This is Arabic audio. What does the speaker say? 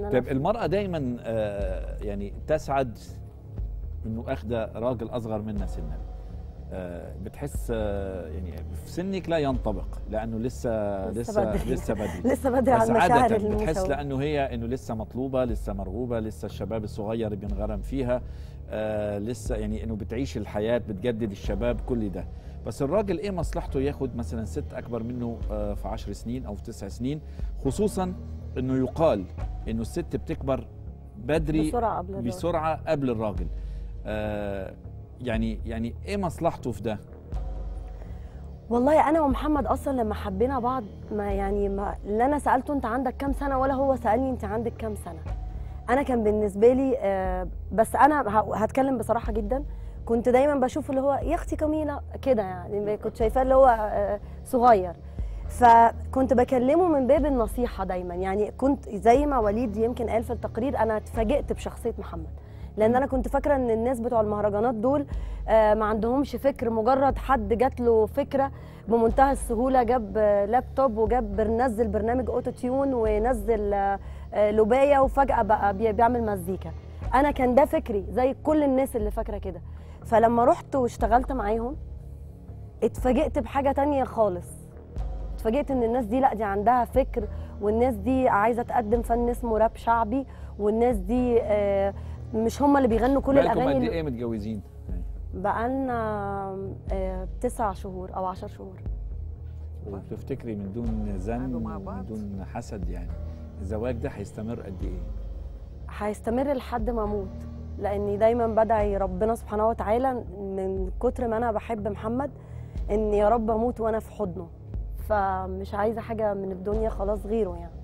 طيب المرأة دايما يعني تسعد انه اخذة راجل اصغر منها سنا. بتحس يعني في سنك لا ينطبق لانه لسه بدري لسه بدري على المشاعر بتحس لانه هي انه لسه مطلوبة، لسه مرغوبة، لسه الشباب الصغير بينغرم فيها، لسه يعني انه بتعيش الحياة، بتجدد الشباب، كل ده. بس الراجل ايه مصلحته ياخد مثلا ست اكبر منه في 10 سنين او في 9 سنين، خصوصا انه يقال انه الست بتكبر بدري بسرعة قبل الراجل. يعني ايه مصلحته في ده؟ والله انا ومحمد اصلا لما حبينا بعض ما لا انا سالته انت عندك كام سنه ولا هو سالني انت عندك كام سنه. انا كان بالنسبه لي بس انا هتكلم بصراحه جدا، كنت دايما بشوف اللي هو يا اختي كميله كده، يعني كنت شايفاه اللي هو صغير، فكنت بكلمه من باب النصيحه دايما. يعني كنت زي ما وليد يمكن قال في التقرير، انا اتفاجئت بشخصيه محمد، لان انا كنت فاكره ان الناس بتوع المهرجانات دول ما عندهمش فكر، مجرد حد جات له فكره بمنتهى السهوله جاب لابتوب وجاب نزل برنامج اوتو تيون ونزل لوبايه وفجاه بقى بيعمل مزيكا. انا كان ده فكري زي كل الناس اللي فاكره كده. فلما رحت واشتغلت معاهم اتفاجئت بحاجه تانية خالص، اتفاجئت ان الناس دي لا دي عندها فكر، والناس دي عايزه تقدم فن اسمه راب شعبي، والناس دي مش هم اللي بيغنوا كل الاغاني. بقالكم قد ايه متجوزين؟ بقالنا 9 شهور او 10 شهور. وتفتكري من دون زن ومن دون حسد يعني الزواج ده هيستمر قد ايه؟ هيستمر لحد ما اموت، لاني دايما بدعي ربنا سبحانه وتعالى من كتر ما انا بحب محمد ان يا رب اموت وانا في حضنه، فمش عايزه حاجه من الدنيا خلاص غيره يعني.